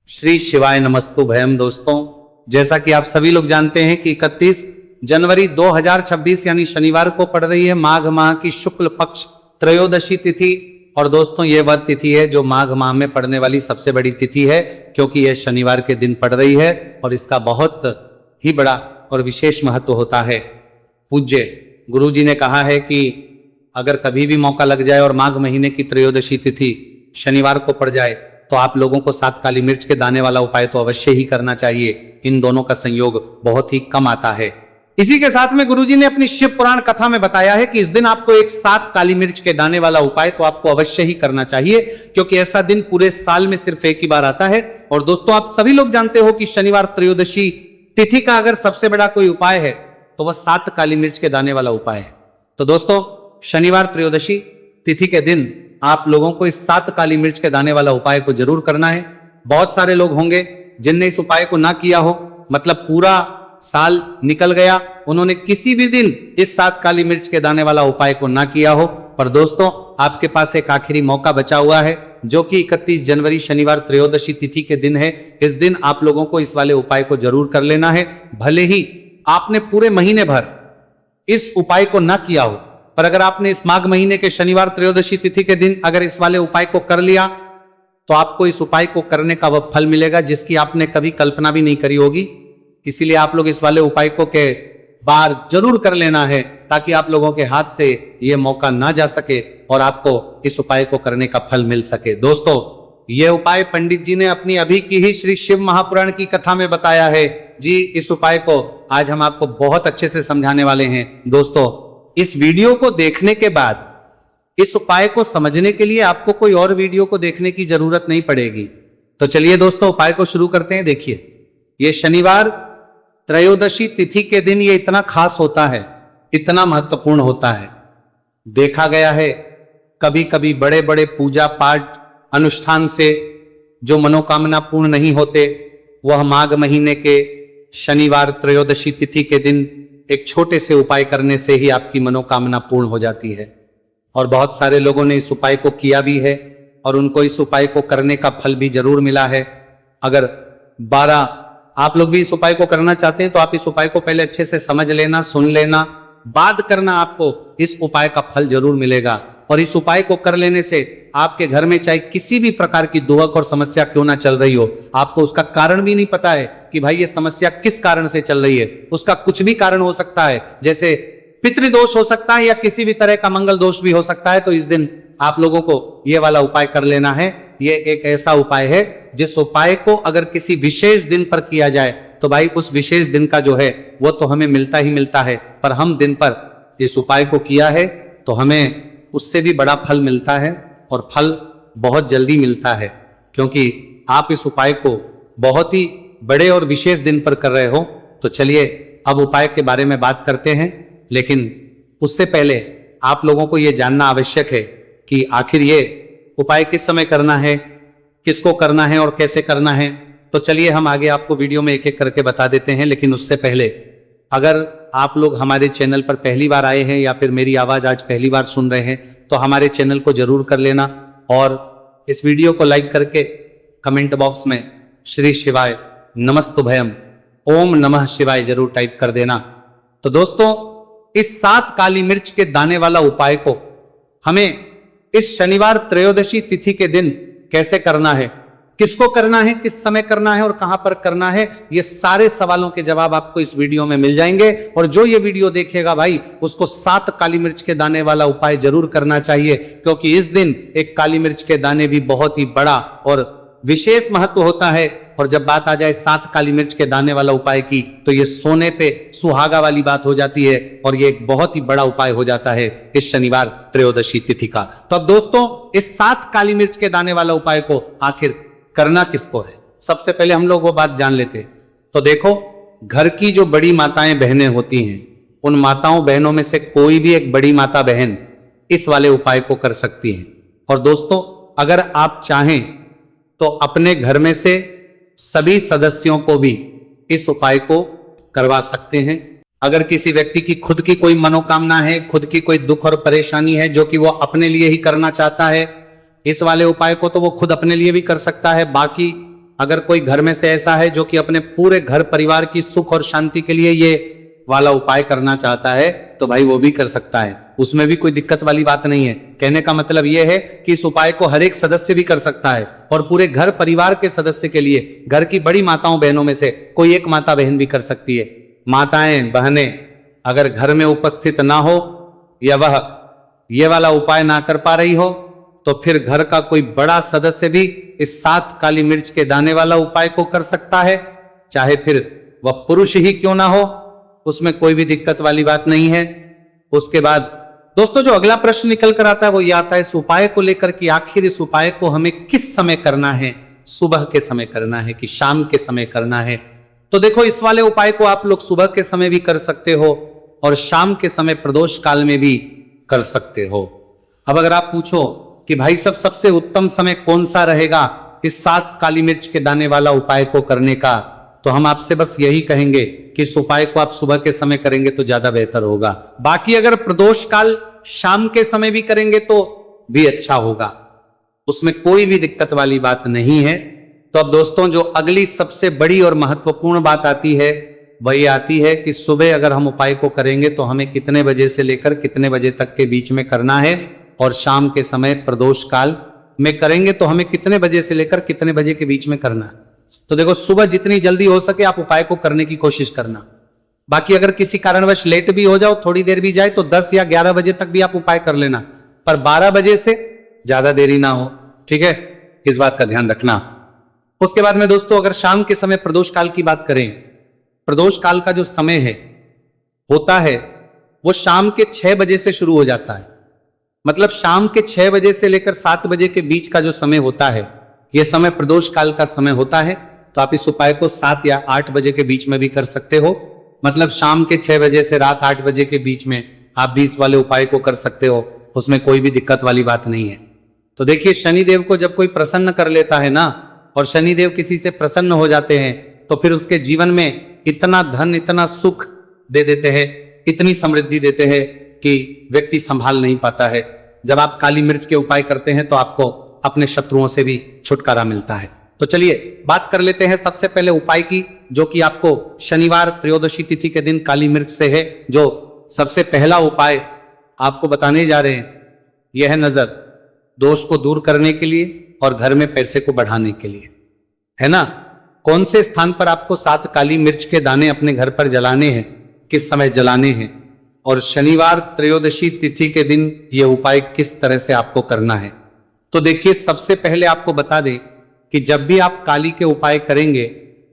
श्री शिवाय नमस्तु भयम। दोस्तों, जैसा कि आप सभी लोग जानते हैं कि 31 जनवरी 2026 यानी शनिवार को पड़ रही है माघ माह की शुक्ल पक्ष त्रयोदशी तिथि। और दोस्तों, ये वह तिथि है जो माघ माह में पड़ने वाली सबसे बड़ी तिथि है, क्योंकि यह शनिवार के दिन पड़ रही है और इसका बहुत ही बड़ा और विशेष महत्व होता है। पूज्य गुरु जी ने कहा है कि अगर कभी भी मौका लग जाए और माघ महीने की त्रयोदशी तिथि शनिवार को पड़ जाए तो आप लोगों को 7 काली मिर्च के दाने वाला उपाय तो अवश्य ही करना चाहिए। इन दोनों का संयोग बहुत ही कम आता है। इसी के साथ में गुरुजी ने अपनी शिव पुराण कथा में बताया है कि इस दिन आपको एक 7 काली मिर्च के दाने वाला उपाय तो आपको अवश्य ही करना चाहिए, क्योंकि ऐसा दिन पूरे साल में सिर्फ एक ही बार आता है। और दोस्तों, आप सभी लोग जानते हो कि शनिवार त्रयोदशी तिथि का अगर सबसे बड़ा कोई उपाय है तो वह 7 काली मिर्च के दाने वाला उपाय है। तो दोस्तों, शनिवार त्रयोदशी तिथि के दिन आप लोगों को इस 7 काली मिर्च के दाने वाला उपाय को जरूर करना है। बहुत सारे लोग होंगे जिनने इस उपाय को ना किया हो, मतलब पूरा साल निकल गया, उन्होंने किसी भी दिन इस 7 काली मिर्च के दाने वाला उपाय को ना किया हो। पर दोस्तों, आपके पास एक आखिरी मौका बचा हुआ है, जो कि 31 जनवरी शनिवार त्रयोदशी तिथि के दिन है। इस दिन आप लोगों को इस वाले उपाय को जरूर कर लेना है। भले ही आपने पूरे महीने भर इस उपाय को ना किया हो, पर अगर आपने इस माघ महीने के शनिवार त्रयोदशी तिथि के दिन अगर इस वाले उपाय को कर लिया तो आपको इस उपाय को करने का वह फल मिलेगा जिसकी आपने कभी कल्पना भी नहीं करी होगी। इसीलिए आप लोग इस वाले उपाय को के बार जरूर कर लेना है, ताकि आप लोगों के हाथ से यह मौका ना जा सके और आपको इस उपाय को करने का फल मिल सके। दोस्तों, यह उपाय पंडित जी ने अपनी अभी की ही श्री शिव महापुराण की कथा में बताया है जी। इस उपाय को आज हम आपको बहुत अच्छे से समझाने वाले हैं। दोस्तों, इस वीडियो को देखने के बाद इस उपाय को समझने के लिए आपको कोई और वीडियो को देखने की जरूरत नहीं पड़ेगी। तो चलिए दोस्तों, उपाय को शुरू करते हैं। देखिए, यह शनिवार त्रयोदशी तिथि के दिन ये इतना खास होता है, इतना महत्वपूर्ण होता है। देखा गया है कभी कभी बड़े बड़े पूजा पाठ अनुष्ठान से जो मनोकामना पूर्ण नहीं होते, वह माघ महीने के शनिवार त्रयोदशी तिथि के दिन एक छोटे से उपाय करने से ही आपकी मनोकामना पूर्ण हो जाती है। और बहुत सारे लोगों ने इस उपाय को किया भी है और उनको इस उपाय को करने का फल भी जरूर मिला है। अगर 12 आप लोग भी इस उपाय को करना चाहते हैं तो आप इस उपाय को पहले अच्छे से समझ लेना, सुन लेना, बाद करना, आपको इस उपाय का फल जरूर मिलेगा। और इस उपाय को कर लेने से आपके घर में चाहे किसी भी प्रकार की दुहक और समस्या क्यों ना चल रही हो, आपको उसका कारण भी नहीं पता है कि भाई ये समस्या किस कारण से चल रही है। उसका कुछ भी कारण हो सकता है, जैसे पितृदोष हो सकता है या किसी भी तरह का मंगल दोष भी हो सकता है। तो इस दिन आप लोगों को ये वाला उपाय कर लेना है। ये एक ऐसा उपाय है जिस उपाय को अगर किसी विशेष दिन पर किया जाए तो भाई उस विशेष दिन का जो है वो तो हमें मिलता ही मिलता है। पर हम दिन पर इस उपाय को किया है तो हमें उससे भी बड़ा फल मिलता है, और फल बहुत जल्दी मिलता है, क्योंकि आप इस उपाय को बहुत ही बड़े और विशेष दिन पर कर रहे हो। तो चलिए अब उपाय के बारे में बात करते हैं, लेकिन उससे पहले आप लोगों को यह जानना आवश्यक है कि आखिर ये उपाय किस समय करना है, किसको करना है और कैसे करना है। तो चलिए हम आगे आपको वीडियो में एक एक करके बता देते हैं। लेकिन उससे पहले, अगर आप लोग हमारे चैनल पर पहली बार आए हैं या फिर मेरी आवाज आज पहली बार सुन रहे हैं तो हमारे चैनल को जरूर कर लेना, और इस वीडियो को लाइक करके कमेंट बॉक्स में श्री शिवाय नमस्तुभयम ओम नमः शिवाय जरूर टाइप कर देना। तो दोस्तों, इस 7 काली मिर्च के दाने वाला उपाय को हमें इस शनिवार त्रयोदशी तिथि के दिन कैसे करना है, किसको करना है, किस समय करना है और कहां पर करना है, ये सारे सवालों के जवाब आपको इस वीडियो में मिल जाएंगे। और जो ये वीडियो देखेगा भाई, उसको 7 काली मिर्च के दाने वाला उपाय जरूर करना चाहिए, क्योंकि इस दिन एक काली मिर्च के दाने भी बहुत ही बड़ा और विशेष महत्व होता है। और जब बात आ जाए 7 काली मिर्च के दाने वाला उपाय की, तो ये सोने पे सुहागा वाली बात हो जाती है और ये एक बहुत ही बड़ा उपाय हो जाता है इस शनिवार त्रयोदशी तिथि का। तो अब दोस्तों, इस 7 काली मिर्च के दाने वाला उपाय को आखिर करना किसको है, सबसे पहले हम लोग वो बात जान लेते हैं। तो देखो, घर की जो बड़ी माताएं बहनें होती हैं, उन माताओं बहनों में से कोई भी एक बड़ी माता बहन इस वाले उपाय को कर सकती है। और दोस्तों, अगर आप चाहें तो अपने घर में से सभी सदस्यों को भी इस उपाय को करवा सकते हैं। अगर किसी व्यक्ति की खुद की कोई मनोकामना है, खुद की कोई दुख और परेशानी है जो कि वो अपने लिए ही करना चाहता है, इस वाले उपाय को तो वो खुद अपने लिए भी कर सकता है, बाकी अगर कोई घर में से ऐसा है जो कि अपने पूरे घर परिवार की सुख और शांति के लिए ये वाला उपाय करना चाहता है, तो भाई वो भी कर सकता है, उसमें भी कोई दिक्कत वाली बात नहीं है। कहने का मतलब यह है कि इस उपाय को हर एक सदस्य भी कर सकता है और पूरे घर परिवार के सदस्य के लिए, घर की बड़ी माताओं बहनों में से कोई एक माता बहन भी कर सकती है। माताएं बहनें अगर घर में उपस्थित ना हो या वह ये वाला उपाय ना कर पा रही हो, तो फिर घर का कोई बड़ा सदस्य भी इस 7 काली मिर्च के दाने वाला उपाय को कर सकता है, चाहे फिर वह पुरुष ही क्यों ना हो, उसमें कोई भी दिक्कत वाली बात नहीं है। उसके बाद दोस्तों जो अगला प्रश्न निकल कर आता है वो ये आता है इस उपाय को लेकर कि आखिर इस उपाय को हमें किस समय करना है, सुबह के समय करना है कि शाम के समय करना है। तो देखो इस वाले उपाय को आप लोग सुबह के समय भी कर सकते हो और शाम के समय प्रदोष काल में भी कर सकते हो। अब अगर आप पूछो कि भाई सबसे उत्तम समय कौन सा रहेगा इस 7 काली मिर्च के दाने वाला उपाय को करने का, तो हम आपसे बस यही कहेंगे कि इस उपाय को आप सुबह के समय करेंगे तो ज्यादा बेहतर होगा। बाकी अगर प्रदोष काल शाम के समय भी करेंगे तो भी अच्छा होगा, उसमें कोई भी दिक्कत वाली बात नहीं है। तो अब दोस्तों जो अगली सबसे बड़ी और महत्वपूर्ण बात आती है वही आती है कि सुबह अगर हम उपाय को करेंगे तो हमें कितने बजे से लेकर कितने बजे तक के बीच में करना है, और शाम के समय प्रदोष काल में करेंगे तो हमें कितने बजे से लेकर कितने बजे के बीच में करना है। तो देखो सुबह जितनी जल्दी हो सके आप उपाय को करने की कोशिश करना। बाकी अगर किसी कारणवश लेट भी हो जाओ, थोड़ी देर भी जाए, तो 10 या 11 बजे तक भी आप उपाय कर लेना, पर 12 बजे से ज्यादा देरी ना हो, ठीक है, इस बात का ध्यान रखना। उसके बाद में दोस्तों अगर शाम के समय प्रदोष काल की बात करें, प्रदोष काल का जो समय है होता है वो शाम के 6 बजे से शुरू हो जाता है। मतलब शाम के 6 बजे से लेकर 7 बजे के बीच का जो समय होता है यह समय प्रदोष काल का समय होता है। तो आप इस उपाय को 7 या 8 बजे के बीच में भी कर सकते हो। मतलब शाम के 6 बजे से रात 8 बजे के बीच में आप भी इस वाले उपाय को कर सकते हो, उसमें कोई भी दिक्कत वाली बात नहीं है। तो देखिए शनिदेव को जब कोई प्रसन्न कर लेता है ना, और शनिदेव किसी से प्रसन्न हो जाते हैं, तो फिर उसके जीवन में इतना धन इतना सुख दे देते हैं, इतनी समृद्धि देते हैं कि व्यक्ति संभाल नहीं पाता है। जब आप काली मिर्च के उपाय करते हैं तो आपको अपने शत्रुओं से भी छुटकारा मिलता है। तो चलिए बात कर लेते हैं सबसे पहले उपाय की, जो कि आपको शनिवार त्रयोदशी तिथि के दिन काली मिर्च से है। जो सबसे पहला उपाय आपको बताने जा रहे हैं यह है नजर दोष को दूर करने के लिए और घर में पैसे को बढ़ाने के लिए, है ना। कौन से स्थान पर आपको 7 काली मिर्च के दाने अपने घर पर जलाने हैं, किस समय जलाने हैं, और शनिवार त्रयोदशी तिथि के दिन यह उपाय किस तरह से आपको करना है। तो देखिए सबसे पहले आपको बता दें कि जब भी आप काली के उपाय करेंगे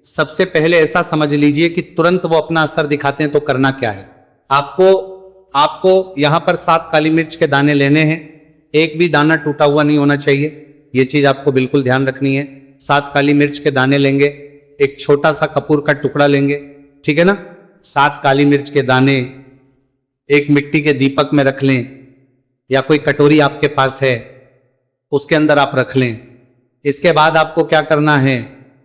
सबसे पहले ऐसा समझ लीजिए कि तुरंत वो अपना असर दिखाते हैं। तो करना क्या है, आपको यहां पर 7 काली मिर्च के दाने लेने हैं, एक भी दाना टूटा हुआ नहीं होना चाहिए, ये चीज आपको बिल्कुल ध्यान रखनी है। 7 काली मिर्च के दाने लेंगे, एक छोटा सा कपूर का टुकड़ा लेंगे, ठीक है ना। 7 काली मिर्च के दाने एक मिट्टी के दीपक में रख लें, या कोई कटोरी आपके पास है उसके अंदर आप रख लें। इसके बाद आपको क्या करना है,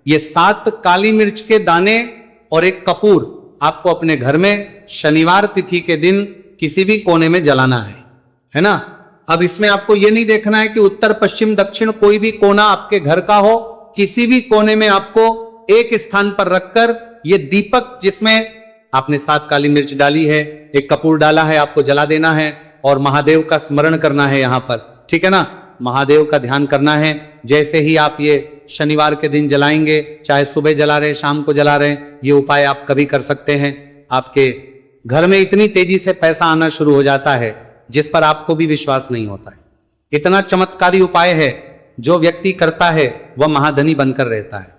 ये 7 काली मिर्च के दाने और एक कपूर आपको अपने घर में शनिवार तिथि के दिन किसी भी कोने में जलाना है ना। अब इसमें आपको ये नहीं देखना है कि उत्तर पश्चिम दक्षिण कोई भी कोना आपके घर का हो, किसी भी कोने में आपको एक स्थान पर रखकर ये दीपक जिसमें आपने 7 काली मिर्च डाली है, एक कपूर डाला है, आपको जला देना है और महादेव का स्मरण करना है यहां पर, ठीक है ना। महादेव का ध्यान करना है। जैसे ही आप ये शनिवार के दिन जलाएंगे, चाहे सुबह जला रहे शाम को जला रहे, ये उपाय आप कभी कर सकते हैं। आपके घर में इतनी तेजी से पैसा आना शुरू हो जाता है जिस पर आपको भी विश्वास नहीं होता है। इतना चमत्कारी उपाय है, जो व्यक्ति करता है वह महाधनी बनकर रहता है।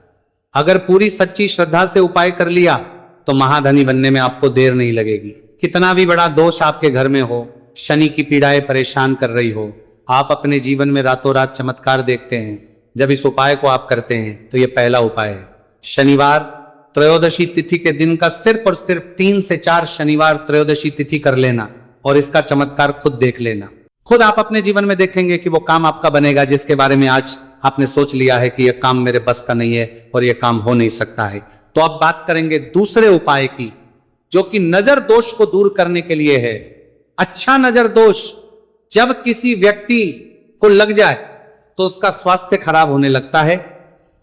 अगर पूरी सच्ची श्रद्धा से उपाय कर लिया तो महाधनी बनने में आपको देर नहीं लगेगी। कितना भी बड़ा दोष आपके घर में हो, शनि की पीड़ाएं परेशान कर रही हो, आप अपने जीवन में रातों रात चमत्कार देखते हैं जब इस उपाय को आप करते हैं। तो यह पहला उपाय है। शनिवार त्रयोदशी तिथि के दिन का सिर्फ और सिर्फ 3 से 4 शनिवार त्रयोदशी तिथि कर लेना और इसका चमत्कार खुद देख लेना। खुद आप अपने जीवन में देखेंगे कि वो काम आपका बनेगा जिसके बारे में आज आपने सोच लिया है कि यह काम मेरे बस का नहीं है और यह काम हो नहीं सकता है। तो अब बात करेंगे दूसरे उपाय की, जो कि नजर दोष को दूर करने के लिए है। अच्छा नजर दोष जब किसी व्यक्ति को लग जाए तो उसका स्वास्थ्य खराब होने लगता है,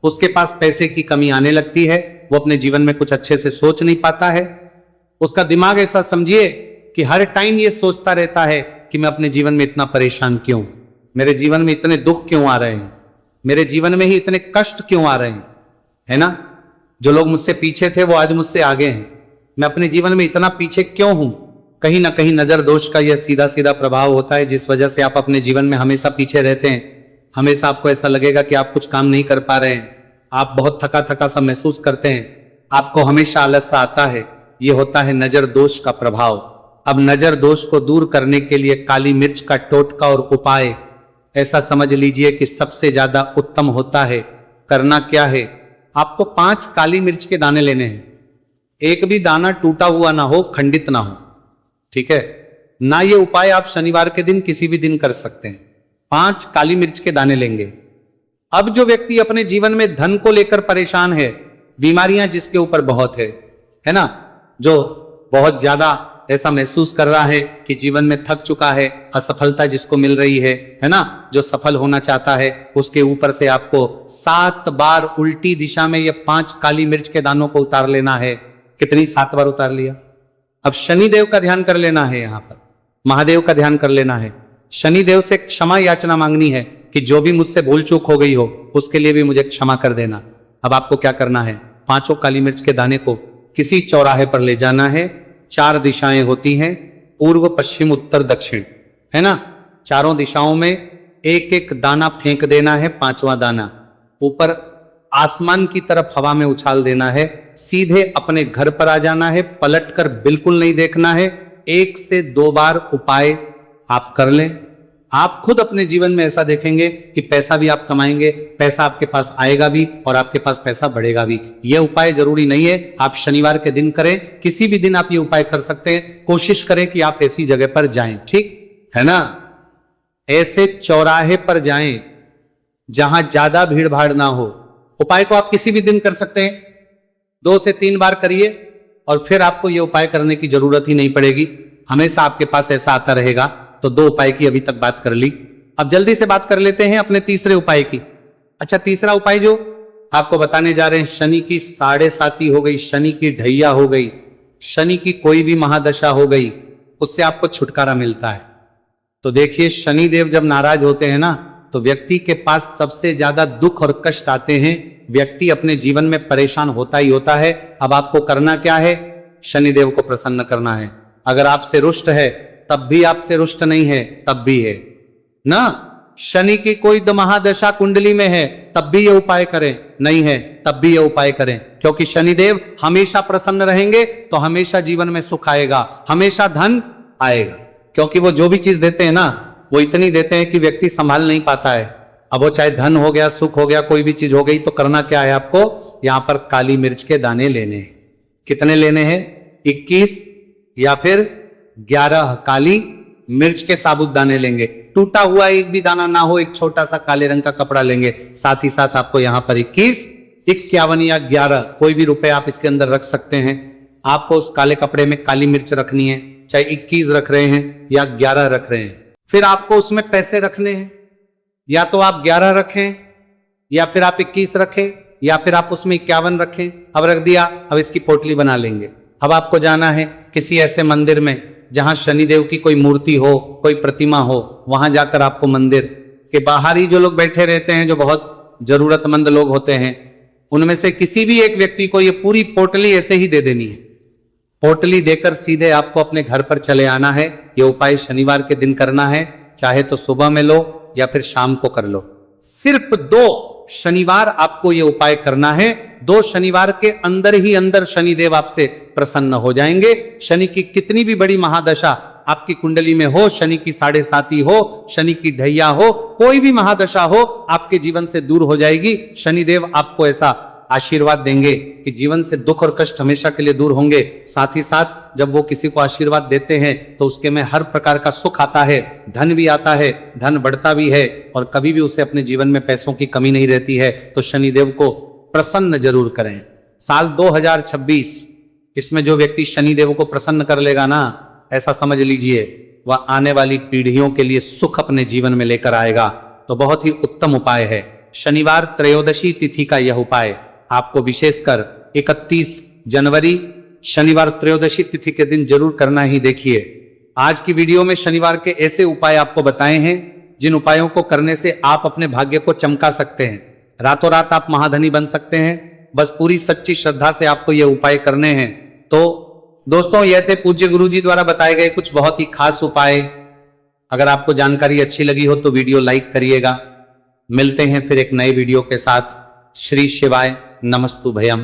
उसके पास पैसे की कमी आने लगती है, वो अपने जीवन में कुछ अच्छे से सोच नहीं पाता है। उसका दिमाग ऐसा समझिए कि हर टाइम ये सोचता रहता है कि मैं अपने जीवन में इतना परेशान क्यों, मेरे जीवन में इतने दुख क्यों आ रहे हैं, मेरे जीवन में ही इतने कष्ट क्यों आ रहे हैं, है ना। जो लोग मुझसे पीछे थे वो आज मुझसे आगे हैं, मैं अपने जीवन में इतना पीछे क्यों हूं। कहीं ना कहीं नजर दोष का यह सीधा सीधा प्रभाव होता है, जिस वजह से आप अपने जीवन में हमेशा पीछे रहते हैं। हमेशा आपको ऐसा लगेगा कि आप कुछ काम नहीं कर पा रहे हैं, आप बहुत थका थका सा महसूस करते हैं, आपको हमेशा आलस सा आता है। यह होता है नजर दोष का प्रभाव। अब नजर दोष को दूर करने के लिए काली मिर्च का टोटका और उपाय ऐसा समझ लीजिए कि सबसे ज्यादा उत्तम होता है। करना क्या है, आपको 5 काली मिर्च के दाने लेने हैं। एक भी दाना टूटा हुआ ना हो, खंडित ना हो, ठीक है ना। ये उपाय आप शनिवार के दिन किसी भी दिन कर सकते हैं। 5 काली मिर्च के दाने लेंगे। अब जो व्यक्ति अपने जीवन में धन को लेकर परेशान है, बीमारियां जिसके ऊपर बहुत है ना, जो बहुत ज्यादा ऐसा महसूस कर रहा है कि जीवन में थक चुका है, असफलता जिसको मिल रही है ना, जो सफल होना चाहता है, उसके ऊपर से आपको 7 बार उल्टी दिशा में ये 5 काली मिर्च के दानों को उतार लेना है। कितनी? 7 बार उतार लिया। अब शनिदेव का ध्यान कर लेना है, यहां पर महादेव का ध्यान कर लेना है। शनिदेव से क्षमा याचना मांगनी है कि जो भी मुझसे भूल चूक हो गई हो उसके लिए भी मुझे क्षमा कर देना। अब आपको क्या करना है, 5 काली मिर्च के दाने को किसी चौराहे पर ले जाना है। 4 दिशाएं होती हैं, पूर्व पश्चिम उत्तर दक्षिण, है ना। चारों दिशाओं में एक एक दाना फेंक देना है। 5वां दाना ऊपर आसमान की तरफ हवा में उछाल देना है। सीधे अपने घर पर आ जाना है, पलटकर बिल्कुल नहीं देखना है। 1 से 2 बार उपाय आप कर लें। आप खुद अपने जीवन में ऐसा देखेंगे कि पैसा भी आप कमाएंगे, पैसा आपके पास आएगा भी और आपके पास पैसा बढ़ेगा भी। यह उपाय जरूरी नहीं है आप शनिवार के दिन करें, किसी भी दिन आप ये उपाय कर सकते हैं। कोशिश करें कि आप ऐसी जगह पर जाएं, ठीक है ना। ऐसे चौराहे पर जाएं जहां ज्यादा भीड़ भाड़ ना हो। उपाय को आप किसी भी दिन कर सकते हैं। 2 से 3 बार करिए और फिर आपको यह उपाय करने की जरूरत ही नहीं पड़ेगी। हमेशा आपके पास ऐसा आता रहेगा। तो 2 उपाय की अभी तक बात कर ली। अब जल्दी से बात कर लेते हैं अपने तीसरे उपाय की। अच्छा, तीसरा उपाय जो आपको बताने जा रहे हैं, शनि की 7.5 हो गई, शनि की ढैया हो गई, शनि की कोई भी महादशा हो गई, उससे आपको छुटकारा मिलता है। तो देखिए, शनिदेव जब नाराज होते हैं ना, तो व्यक्ति के पास सबसे ज्यादा दुख और कष्ट आते हैं। व्यक्ति अपने जीवन में परेशान होता ही होता है। अब आपको करना क्या है, शनिदेव को प्रसन्न करना है। अगर आपसे रुष्ट है तब भी, आपसे रुष्ट नहीं है तब भी है ना। शनि की कोई महादशा कुंडली में है तब भी ये उपाय करें, नहीं है तब भी ये उपाय करें, क्योंकि शनिदेव हमेशा प्रसन्न रहेंगे तो हमेशा जीवन में सुख आएगा, हमेशा धन आएगा। क्योंकि वो जो भी चीज देते हैं ना, वो इतनी देते हैं कि व्यक्ति संभाल नहीं पाता है। अब वो चाहे धन हो गया, सुख हो गया, कोई भी चीज हो गई, तो करना क्या है आपको, यहां पर काली मिर्च के दाने लेने हैं। कितने लेने हैं? 21 या फिर 11 काली मिर्च के साबुत दाने लेंगे। टूटा हुआ एक भी दाना ना हो, एक छोटा सा काले रंग का कपड़ा लेंगे। साथ ही साथ आपको यहां पर 21, 51 या 11 कोई भी रुपए आप इसके अंदर रख सकते हैं। आपको उस काले कपड़े में काली मिर्च रखनी है, चाहे 21 रख रहे हैं या 11 रख रहे हैं। फिर आपको उसमें पैसे रखने हैं, या तो आप 11 रखें या फिर आप 21 रखें या फिर आप उसमें 51 रखें। अब रख दिया, अब इसकी पोटली बना लेंगे। अब आपको जाना है किसी ऐसे मंदिर में जहां शनिदेव की कोई मूर्ति हो, कोई प्रतिमा हो। वहां जाकर आपको मंदिर के बाहर ही जो लोग बैठे रहते हैं, जो बहुत जरूरतमंद लोग होते हैं, उनमें से किसी भी एक व्यक्ति को ये पूरी पोटली ऐसे ही दे देनी है। पोटली देकर सीधे आपको अपने घर पर चले आना है। ये उपाय शनिवार के दिन करना है, चाहे तो सुबह में लो या फिर शाम को कर लो। सिर्फ 2 शनिवार आपको ये उपाय करना है। 2 शनिवार के अंदर ही अंदर शनिदेव आपसे प्रसन्न हो जाएंगे। शनि की कितनी भी बड़ी महादशा आपकी कुंडली में हो, शनि की 7.5 हो, शनि की ढैया हो, कोई भी महादशा हो, आपके जीवन से दूर हो जाएगी। शनिदेव आपको ऐसा आशीर्वाद देंगे कि जीवन से दुख और कष्ट हमेशा के लिए दूर होंगे। साथ ही साथ जब वो किसी को आशीर्वाद देते हैं तो उसके में हर प्रकार का सुख आता है, धन भी आता है, धन बढ़ता भी है और कभी भी उसे अपने जीवन में पैसों की कमी नहीं रहती है। तो शनिदेव को प्रसन्न जरूर करें। साल 2026, इसमें जो व्यक्ति शनिदेव को प्रसन्न कर लेगा ना, ऐसा समझ लीजिए वह आने वाली पीढ़ियों के लिए सुख अपने जीवन में लेकर आएगा। तो बहुत ही उत्तम उपाय है। शनिवार त्रयोदशी तिथि का यह उपाय आपको विशेषकर 31 जनवरी शनिवार त्रयोदशी तिथि के दिन जरूर करना ही। देखिए, आज की वीडियो में शनिवार के ऐसे उपाय आपको बताए हैं जिन उपायों को करने से आप अपने भाग्य को चमका सकते हैं। रातों रात आप महाधनी बन सकते हैं। बस पूरी सच्ची श्रद्धा से आपको ये उपाय करने हैं। तो दोस्तों, यह थे पूज्य गुरु जी द्वारा बताए गए कुछ बहुत ही खास उपाय। अगर आपको जानकारी अच्छी लगी हो तो वीडियो लाइक करिएगा। मिलते हैं फिर एक नए वीडियो के साथ। श्री शिवाय नमस्तु भयम।